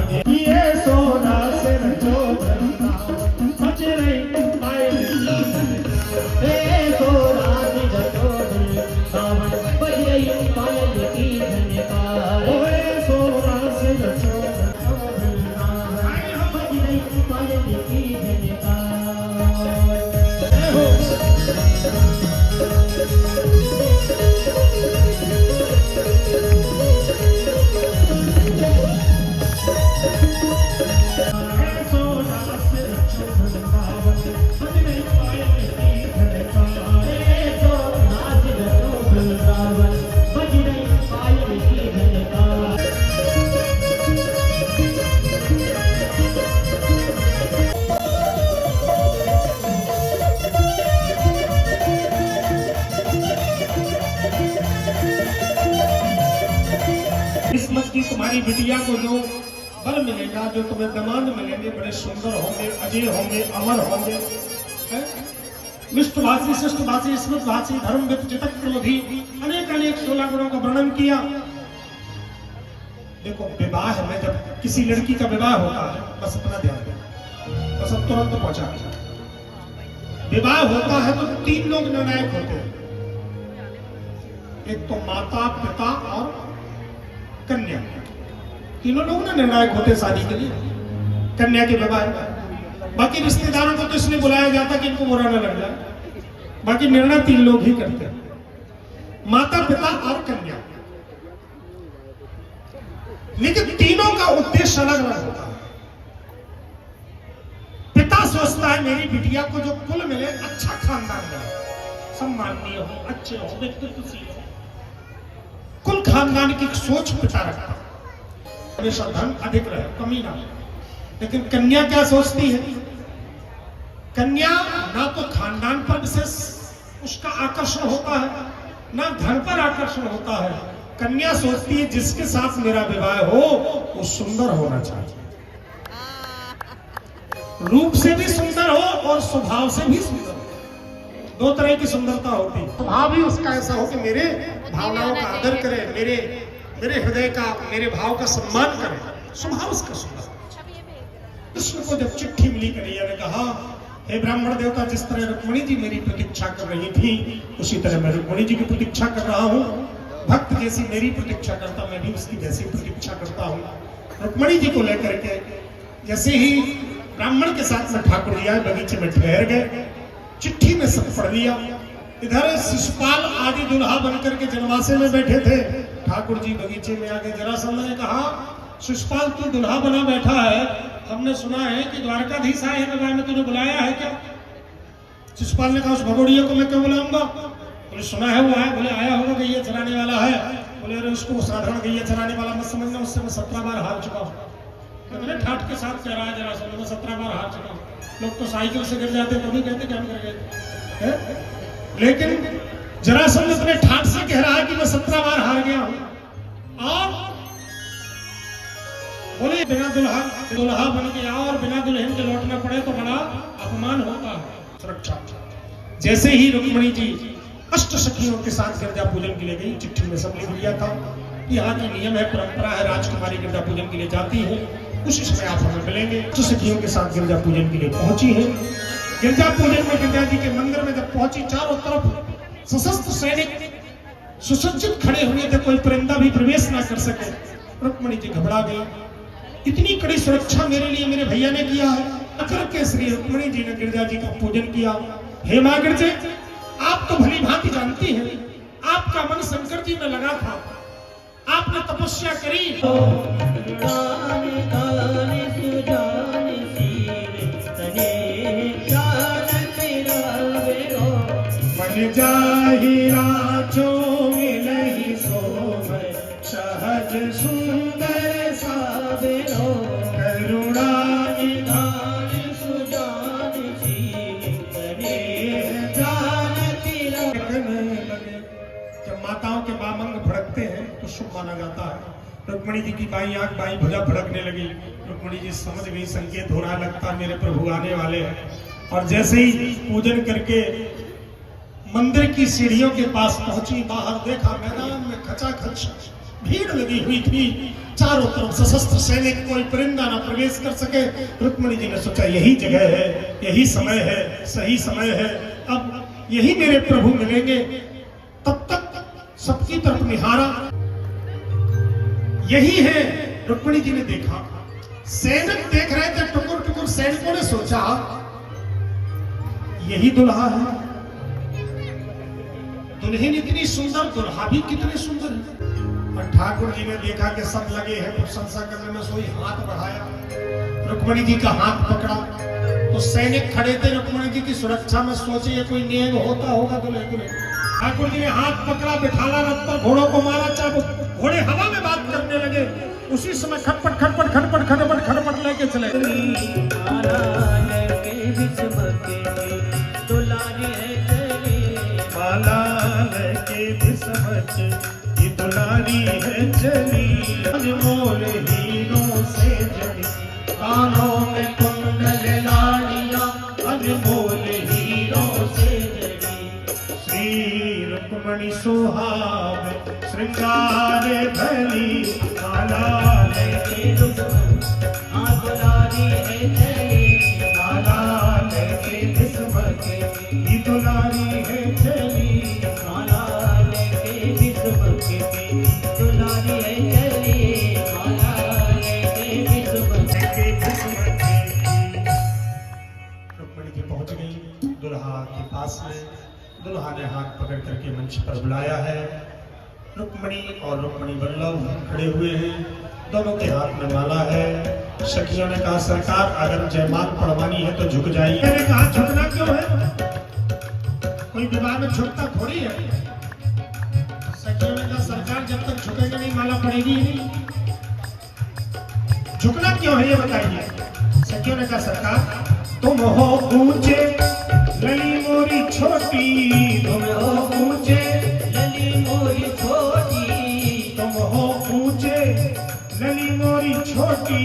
लागे ये सोना से जो वृंदावन बज रही पायल हे सोना से जो वृंदावन बज रही पायल की झनकार ओए सोना से जो वृंदावन बज रही पायल की झनकार किस्मत की तुम्हारी बिटिया को जो बल मिलेगा, जो तुम्हें दमाद मिलेंगे, बड़े सुंदर होंगे, अजय होंगे, अमर होंगे, विष्णुभाषी, शिष्टभाषी, स्मृतभाषी, धर्मविद, चितक क्रोधी, अनेक अनेक 16 गुणों का वर्णन किया। देखो विवाह में जब किसी लड़की का विवाह होता है, बस अपना ध्यान दें, बस अब तुरंत पहुंचा। विवाह होता है तो 3 लोग निर्णायक होते हैं, एक तो माता, पिता और कन्या। तीनों लोग ना निर्णायक होते शादी के लिए, कन्या के विवाह। बाकी रिश्तेदारों को तो इसलिए बुलाया जाता कि इनको बुरा न लग जाए। बाकी निर्णय 3 लोग ही करते हैं, माता, पिता और कन्या। लेकिन तीनों का उद्देश्य अलग अलग होता है। पिता सोचता है मेरी बिटिया को जो कुल मिले, अच्छा खानदान मिले, सम्माननीय हो, अच्छे हो, व्यक्तित्वशील हो, कुल खानदान की सोच पिता रखता, हमेशा धन अधिक रहे, कमी ना हो। लेकिन कन्या क्या सोचती है? कन्या ना तो खानदान पर विशेष उसका आकर्षण होता है, ना धन पर आकर्षण होता है। कन्या सोचती है जिसके साथ मेरा विवाह हो वो सुंदर होना चाहिए, रूप से भी सुंदर हो और स्वभाव से भी सुंदर हो। 2 तरह की सुंदरता होती है। स्वभाव भी उसका ऐसा हो कि मेरे भावनाओं का आदर करे, मेरे हृदय का, मेरे भाव का सम्मान करे, स्वभाव उसका सुंदर। कृष्ण को जब चिट्ठी मिली, कन्हैया ने कहा हे ब्राह्मण देवता, जिस तरह रुक्मिणी जी मेरी प्रतीक्षा कर रही थी, उसी तरह मैं रुक्मिणी जी की प्रतीक्षा कर रहा हूँ। भक्त जैसी मेरी प्रतीक्षा करता, मैं भी उसकी जैसी प्रतीक्षा करता हूँ। रुक्मिणी जी को लेकर के जैसे ही ब्राह्मण के साथ में ठाकुर जी आए, बगीचे में ठहर गए, चिट्ठी में सब पढ़ लिया। इधर शिशुपाल आदि दुल्हा बनकर के जनवासे में बैठे थे, ठाकुर जी बगीचे में आके जरासंध ने कहा शिशुपाल तू दुल्हा बना बैठा है, हमने सुना है कि द्वारकाधीश आए हैं विवाह में, तूने बुलाया है क्या? शिशुपाल ने कहा उस भगोड़िया को मैं क्यों बुलाऊंगा? बोले सुना है वो आया। बोले आया होगा गैया चराने वाला है। बोले अरे उसको साधारण गैया चराने वाला मत समझना, उससे मैं 17 बार हार चुका हूँ। मैंने ठाठ के साथ कह रहा है जरासंध, मैं 17 बार हार चुका हूँ। लोग तो साइकिल से गिर जाते कभी कहते कि हम गिर गए, लेकिन जरासंध अपने ठाठ से कह रहा है कि मैं 17 बार हार गया हूं। और बोले बिना दुल्हा बन के आओ और बिना दुल्हन के लौटना पड़े तो बड़ा अपमान होता है। सुरक्षा। जैसे ही रुक्मिणी जी अष्ट सखियों के साथ गिरजा पूजन के लिए गई, चिट्ठी में सब लिख लिया था, यहाँ की नियम है, परंपरा है, राजकुमारी गिरजा पूजन के लिए जाती है, उसी समय आप हमें मिलेंगे। अष्ट सखियों के साथ गिरजा पूजन के लिए पहुंची है। गिरजा पूजन में गिरजा जी के मंदिर में जब पहुंची, चारों तरफ सशस्त्र सैनिक सुसज्जित खड़े हुए थे, कोई परिंदा भी प्रवेश ना कर सके। रुक्मिणी जी घबरा गई, इतनी कड़ी सुरक्षा मेरे लिए मेरे भैया ने किया है। अकर के श्री रुक्मिणी जी ने गिरजा जी का पूजन किया। हे मां गिरजे, आप तो भली भांति जानती हैं, आपका मन शंकर जी में लगा था, आपने तपस्या करी। मन जाहि राजो मिलहि सोभय, सहज सुंदर सावेरो, करुणा निधान सुजान शील करे जानती रखने लगे। जब माताओं के बामंग भड़कते हैं तो शुभ माना जाता है। रुक्मिणी जी की बाई आंख बाई भुजा भड़कने लगी। रुक्मिणी जी समझ गई संकेत हो रहा, लगता मेरे प्रभु आने वाले हैं। और जैसे ही पूजन करके मंदिर की सीढ़ियों के पास पहुंची, बाहर देखा मैदान में खचाखच भीड़ लगी हुई थी, चारों तरफ सशस्त्र सैनिक, कोई परिंदा ना प्रवेश कर सके। रुक्मिणी जी ने सोचा यही जगह है, यही समय है, सही समय है, अब यही मेरे प्रभु मिलेंगे। तब तक सबकी तरफ निहारा, यही है। रुक्मिणी जी ने देखा, सैनिक देख रहे थे टुकुर टुकुर। सैनिकों ने सोचा यही दुल्हा है। दुल्हन इतनी सुंदर, दुल्हा भी कितने सुंदर है। और ठाकुर जी ने देखा कि सब लगे हैं प्रशंसा करने में, सोई हाथ बढ़ाया, रुक्मिणी जी का हाथ पकड़ा। तो सैनिक खड़े थे रुक्मिणी जी की सुरक्षा में। सोचे ये कोई नियम होता होगा दुल्हे दुल्हे। ठाकुर जी ने हाथ पकड़ा, बिठाला रथ पर, घोड़ों को मारा चाबुक, घोड़े हवा में बात करने लगे। उसी समय खटपट खटपट खटपट खटपट खटपट लेके चले। दुलारी है चली, अनमोल हीरों से जड़ी, कानों में कुंडल लाड़ियां, अनमोल हीरों से जड़ी। श्री रुक्मिणी सुहाग श्रृंगार भली, माला लेके दुलारी है चली, माला लेके दुलारी है चली, दुल्हा के पास में। दुल्हा ने हाथ पकड़ करके मंच पर बुलाया है। रुक्मिणी और रुक्मिणी वल्लभ खड़े हुए हैं, दोनों के हाथ में माला है। सखियों ने कहा सरकार अगर जयमाल पढ़वानी है तो झुक जाइए। मैंने कहा झुकना क्यों है, कोई विवाह में झुकता थोड़ी है। सखियों ने कहा सरकार जब तक झुकेंगे नहीं माला पड़ेगी ही नहीं। झुकना क्यों है ये बताइए। सखियों ने कहा सरकार तुम हो ऊंचे लली मोरी छोटी, तुम हो ऊंचे लली मोरी छोटी, तुम हो ऊंचे लली मोरी छोटी,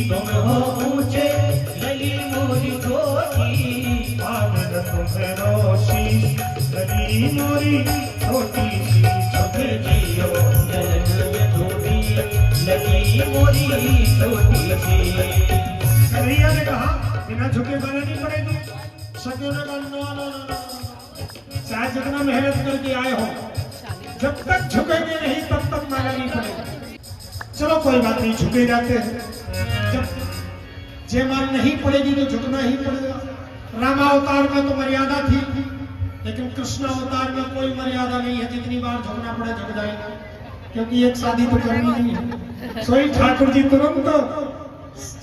तुम हो ऊंचे लली मोरी छोटी। आनंद तुम्हें रोशी लली मोरी छोटी सी, सुख जियो जलन छोटी लली मोरी छोटी सी। कन्हैया ने कहा बिना झुके माला नहीं पड़ेगी। सखियों ने कहा नो नो नो, चाहे जितना मेहनत करके आए हो, जब तक झुकेंगे नहीं तब तक माला नहीं पड़ेगी। चलो कोई बात नहीं, झुके जाते हैं। जब जयमाल नहीं पड़ेगी तो झुकना ही पड़ेगा। रामावतार में तो मर्यादा थी, लेकिन कृष्ण अवतार में कोई मर्यादा नहीं है। जितनी बार झुकना पड़े झुक जाएगा, क्योंकि एक शादी तो करनी नहीं है। सोई ठाकुर जी तुरंत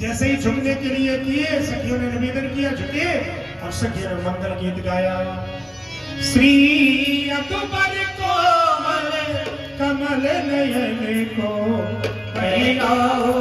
जैसे ही झुकने के लिए किए, सखियों ने निवेदन किया झुके, और सखियों ने मंगल गीत गाया। श्री अकबर कोमल कमल नयन को कहलाओ